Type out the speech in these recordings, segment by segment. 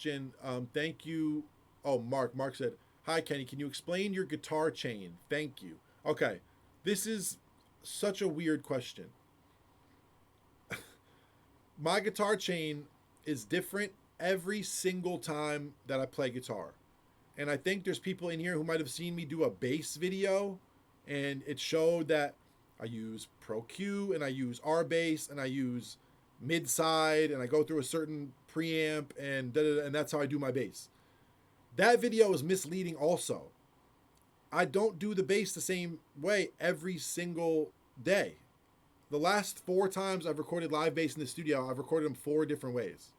Thank you. Oh, Mark. Mark said, "Hi, Kenny. Can you explain your guitar chain? Thank you." Okay, this is such a weird question. My guitar chain is different every single time that I play guitar. And I think there's people in here who might have seen me do a bass video, and it showed that I use Pro Q and I use R bass and I use mid side and I go through a certain preamp and and that's how I do my bass. That video is misleading also. I don't do the bass the same way every single day. The last 4 times I've recorded live bass in the studio, I've recorded them 4 different ways.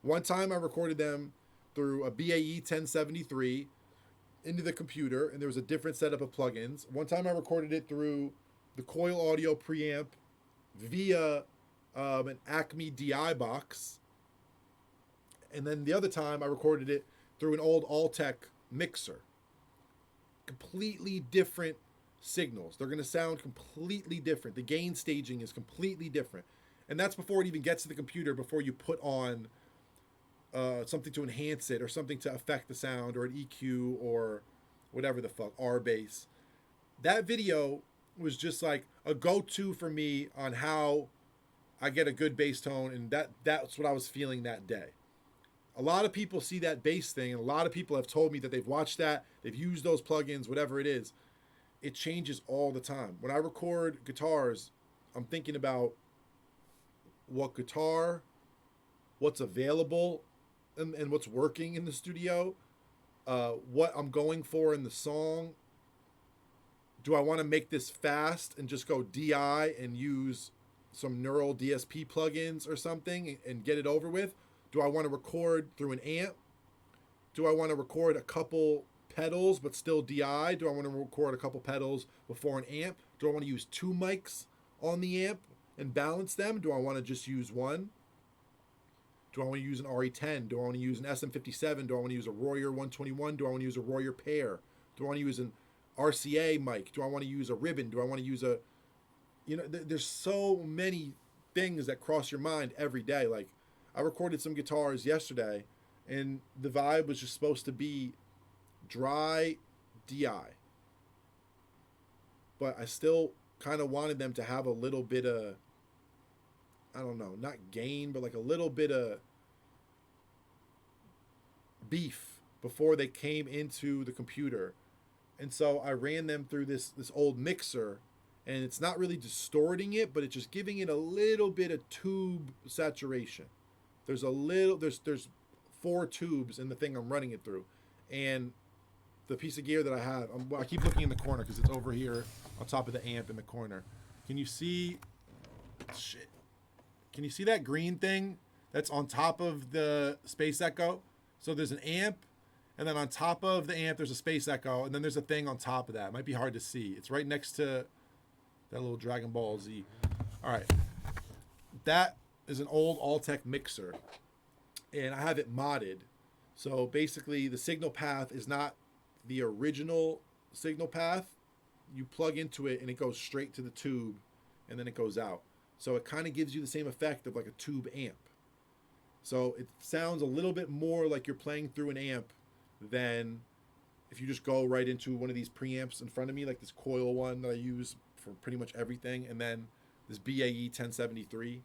One time I recorded them through a BAE 1073 into the computer, and there was a different setup of plugins. One time I recorded it through the Coil Audio preamp via an Acme DI box, and then the other time I recorded it through an old Altec mixer. Completely different signals. They're going to sound completely different. The gain staging is completely different. And that's before it even gets to the computer, before you put on something to enhance it or something to affect the sound or an EQ or whatever the fuck, R bass. That video was just like a go-to for me on how I get a good bass tone, and that's what I was feeling that day. A lot of people see that bass thing, and a lot of people have told me that they've watched that, they've used those plugins, whatever it is. It changes all the time. When I record guitars, I'm thinking about what guitar, what's available, and what's working in the studio, what I'm going for in the song. Do I want to make this fast and just go DI and use some neural DSP plugins or something and get it over with? Do I want to record through an amp? Do I want to record a couple pedals but still DI? Do I want to record a couple pedals before an amp? Do I want to use 2 mics on the amp and balance them? Do I want to just use one? Do I want to use an RE10? Do I want to use an SM57? Do I want to use a Royer 121? Do I want to use a Royer pair? Do I want to use an RCA mic? Do I want to use a ribbon? Do I want to use a, there's so many things that cross your mind every day. Like, I recorded some guitars yesterday, and the vibe was just supposed to be dry DI. But I still kind of wanted them to have a little bit of, I don't know, not gain, but like a little bit of beef before they came into the computer. And so I ran them through this old mixer, and it's not really distorting it, but it's just giving it a little bit of tube saturation. There's 4 tubes in the thing I'm running it through, and the piece of gear that I have, I keep looking in the corner because it's over here on top of the amp in the corner. Can you see? Shit. Can you see that green thing that's on top of the Space Echo? So there's an amp, and then on top of the amp there's a Space Echo, and then there's a thing on top of that. It might be hard to see. It's right next to that little Dragon Ball Z. All right. That is an old Altec mixer, and I have it modded. So basically the signal path is not the original signal path. You plug into it and it goes straight to the tube, and then it goes out. So it kind of gives you the same effect of like a tube amp. So it sounds a little bit more like you're playing through an amp than if you just go right into one of these preamps in front of me, like this Coil one that I use for pretty much everything, and then this BAE 1073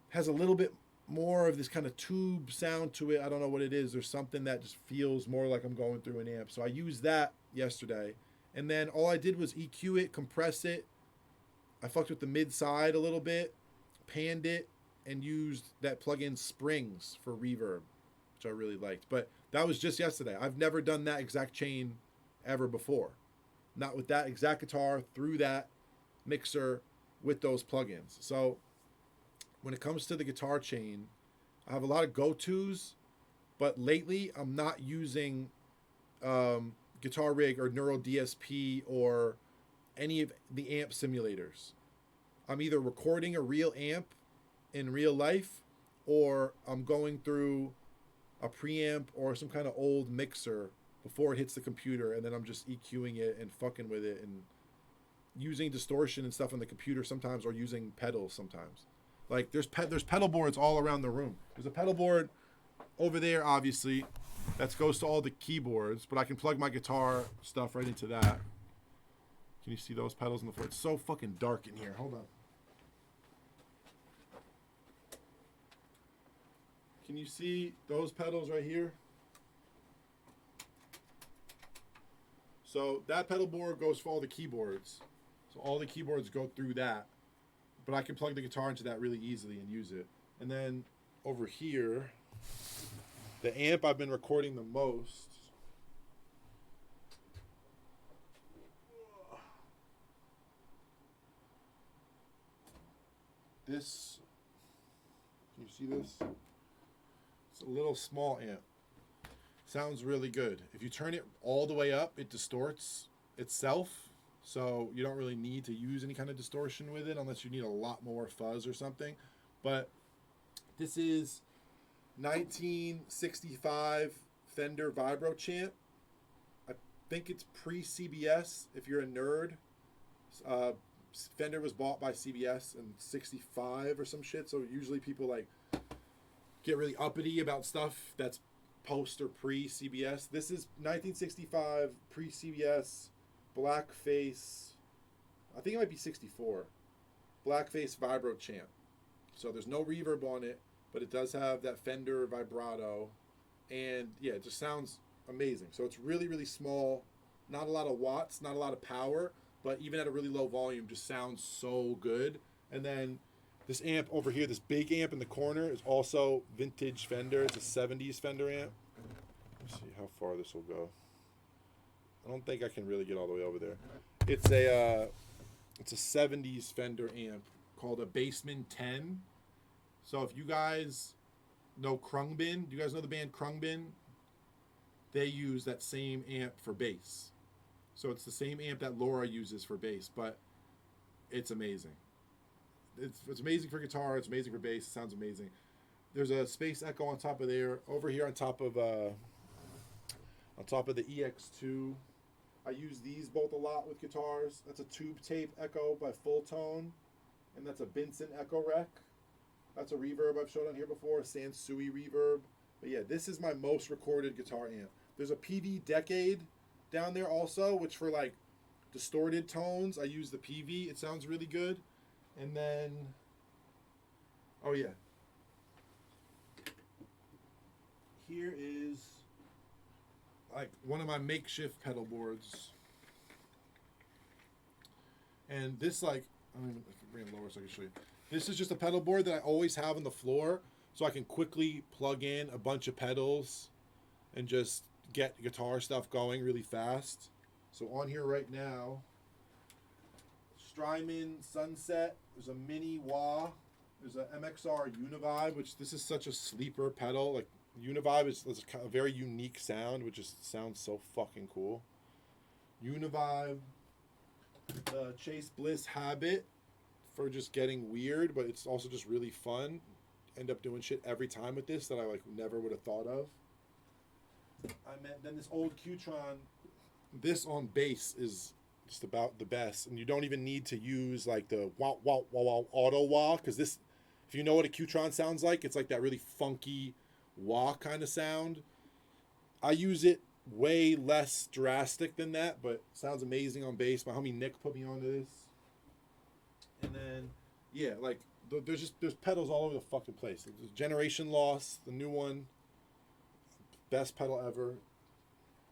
has a little bit more of this kind of tube sound to it. I don't know what it is. There's something that just feels more like I'm going through an amp. So I used that yesterday, and then all I did was EQ it, compress it. I fucked with the mid side a little bit, panned it, and used that plugin Springs for reverb, which I really liked. But that was just yesterday. I've never done that exact chain ever before. Not with that exact guitar, through that mixer, with those plugins. So when it comes to the guitar chain, I have a lot of go-tos, but lately I'm not using Guitar Rig or Neural DSP or any of the amp simulators. I'm either recording a real amp in real life, or I'm going through a preamp or some kind of old mixer before it hits the computer, and then I'm just EQing it and fucking with it and using distortion and stuff on the computer sometimes, or using pedals sometimes. Like there's pedal boards all around the room. There's a pedal board over there, obviously, that goes to all the keyboards, but I can plug my guitar stuff right into that. Can you see those pedals on the floor? It's so fucking dark in here. Hold on. Can you see those pedals right here? So that pedal board goes for all the keyboards. So all the keyboards go through that. But I can plug the guitar into that really easily and use it. And then over here, the amp I've been recording the most. This, can you see this? It's a little small amp. Sounds really good. If you turn it all the way up, it distorts itself. So you don't really need to use any kind of distortion with it unless you need a lot more fuzz or something. But this is 1965 Fender Vibro Champ. I think it's pre-CBS if you're a nerd. Fender was bought by CBS in 65 or some shit. So usually people like get really uppity about stuff that's post or pre-CBS. This is 1965 pre-CBS blackface. I think it might be 64. Blackface Vibro Champ. So there's no reverb on it, but it does have that Fender vibrato. And yeah, it just sounds amazing. So it's really, really small. Not a lot of watts, not a lot of power, but even at a really low volume, just sounds so good. And then this amp over here, this big amp in the corner, is also vintage Fender. It's a 70s Fender amp. Let's see how far this will go. I don't think I can really get all the way over there. It's a 70s Fender amp called a Bassman 10. So if you guys know Krungbin, do you guys know the band Krungbin? They use that same amp for bass. So it's the same amp that Laura uses for bass, but it's amazing. It's amazing for guitar. It's amazing for bass. It sounds amazing. There's a Space Echo on top of there. Over here on top of the EX2. I use these both a lot with guitars. That's a Tube Tape Echo by Full Tone, and that's a Benson Echo Rec. That's a reverb I've showed on here before, a Sansui reverb. But yeah, this is my most recorded guitar amp. There's a PV Decade down there also, which for like distorted tones, I use the PV. It sounds really good. And then, oh yeah, here is like one of my makeshift pedal boards. And this, like, I don't even, I can bring it lower so I can show you. This is just a pedal board that I always have on the floor so I can quickly plug in a bunch of pedals and just get guitar stuff going really fast. So on here right now, Strymon Sunset. There's a mini wah. There's a MXR Univibe, which this is such a sleeper pedal. Like Univibe is a very unique sound, which just sounds so fucking cool. Univibe, the Chase Bliss Habit for just getting weird, but it's also just really fun. End up doing shit every time with this that I like never would have thought of. Then this old Qtron. This on bass is just about the best, and you don't even need to use like the wah wah wah wah auto wah, because this, if you know what a Qtron sounds like, it's like that really funky wah kind of sound. I use it way less drastic than that, but sounds amazing on bass. My homie Nick put me onto this. And then yeah, like there's pedals all over the fucking place. There's Generation Loss, the new one, best pedal ever.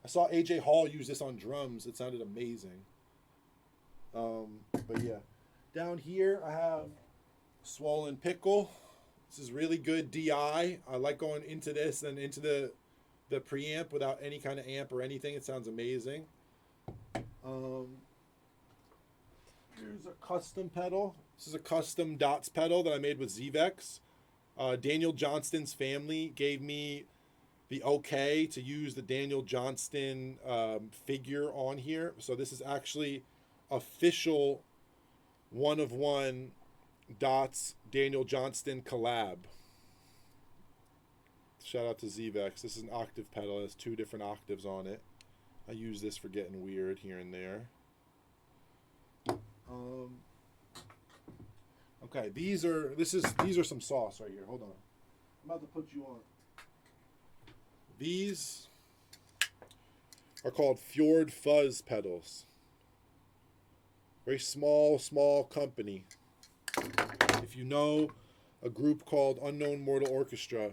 I saw AJ Hall use this on drums. It sounded amazing. But yeah, down here I have Swollen Pickle. This is really good DI. I like going into this and into the preamp without any kind of amp or anything. It sounds amazing. Here's a custom pedal. This is a custom Dots pedal that I made with Zvex. Daniel Johnston's family gave me the okay to use the Daniel Johnston figure on here. So this is actually official one-of-one Dots Daniel Johnston collab. Shout out to Zvex. This is an octave pedal. It has 2 different octaves on it. I use this for getting weird here and there. Okay, these are some sauce right here. Hold on. I'm about to put you on. These are called Fjord Fuzz pedals. Very small company. If you know a group called Unknown Mortal Orchestra,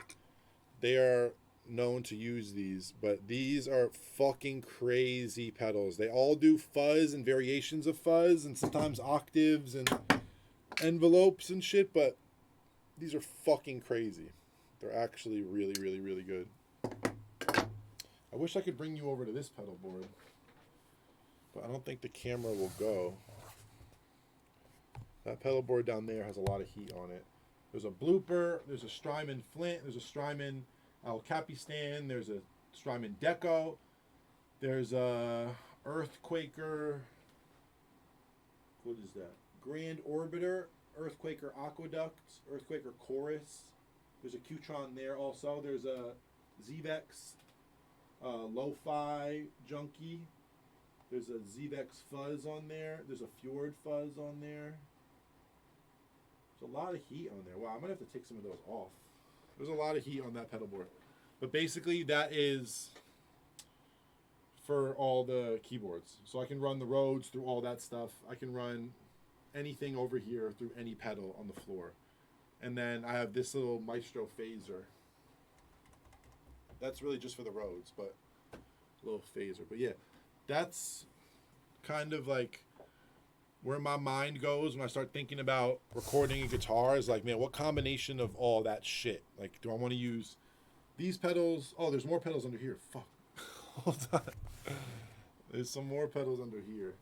they are known to use these, but these are fucking crazy pedals. They all do fuzz and variations of fuzz and sometimes octaves and envelopes and shit, but these are fucking crazy. They're actually really, really, really good. I wish I could bring you over to this pedal board, but I don't think the camera will go. That pedal board down there has a lot of heat on it. There's a Blooper, there's a Strymon Flint, there's a Strymon El Capistan, there's a Strymon Deco, there's a Earthquaker, what is that? Grand Orbiter, Earthquaker Aqueduct, Earthquaker Chorus. There's a Qtron there also. There's a Zvex Lo-Fi Junkie. There's a Zvex Fuzz on there. There's a Fjord Fuzz on there. There's a lot of heat on there. Wow, I'm going to have to take some of those off. There's a lot of heat on that pedal board. But basically, that is for all the keyboards. So I can run the Rhodes through all that stuff. I can run anything over here through any pedal on the floor. And then I have this little Maestro phaser. That's really just for the Rhodes, but a little phaser. But yeah, that's kind of like where my mind goes when I start thinking about recording a guitar. Is like, man, what combination of all that shit? Like, do I want to use these pedals? Oh, there's more pedals under here. Fuck. Hold on. There's some more pedals under here.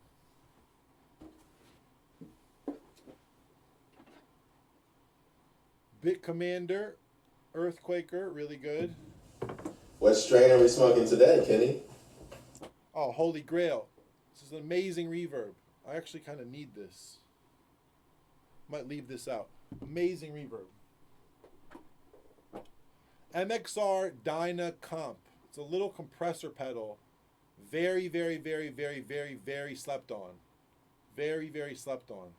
Bit Commander, Earthquaker, really good. What strain are we smoking today, Kenny? Oh, Holy Grail. This is an amazing reverb. I actually kind of need this. Might leave this out. Amazing reverb. MXR Dyna Comp. It's a little compressor pedal. Very, very, very, very, very, very slept on. Very, very slept on.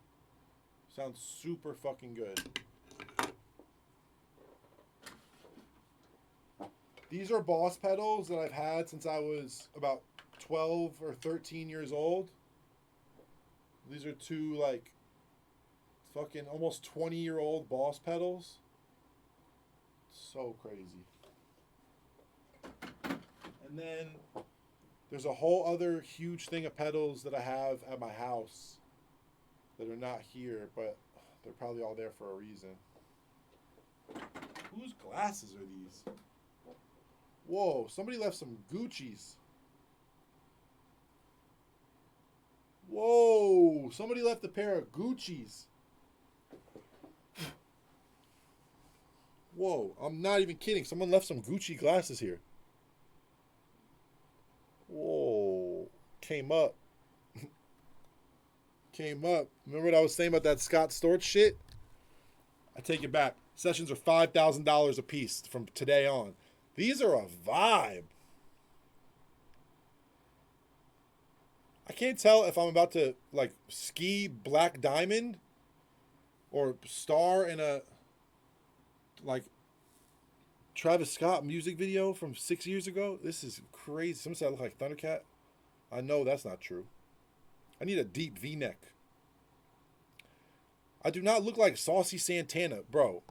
Sounds super fucking good. These are Boss pedals that I've had since I was about 12 or 13 years old. These are two, like, fucking almost 20-year-old Boss pedals. So crazy. And then there's a whole other huge thing of pedals that I have at my house that are not here, but they're probably all there for a reason. Whose glasses are these? Whoa, somebody left some Gucci's. Whoa, somebody left a pair of Gucci's. Whoa, I'm not even kidding. Someone left some Gucci glasses here. Whoa, came up. Came up. Remember what I was saying about that Scott Storch shit? I take it back. Sessions are $5,000 a piece from today on. These are a vibe. I can't tell if I'm about to, like, ski Black Diamond or star in a, like, Travis Scott music video from 6 years ago. This is crazy. Someone said I look like Thundercat. I know that's not true. I need a deep V-neck. I do not look like Saucy Santana, bro.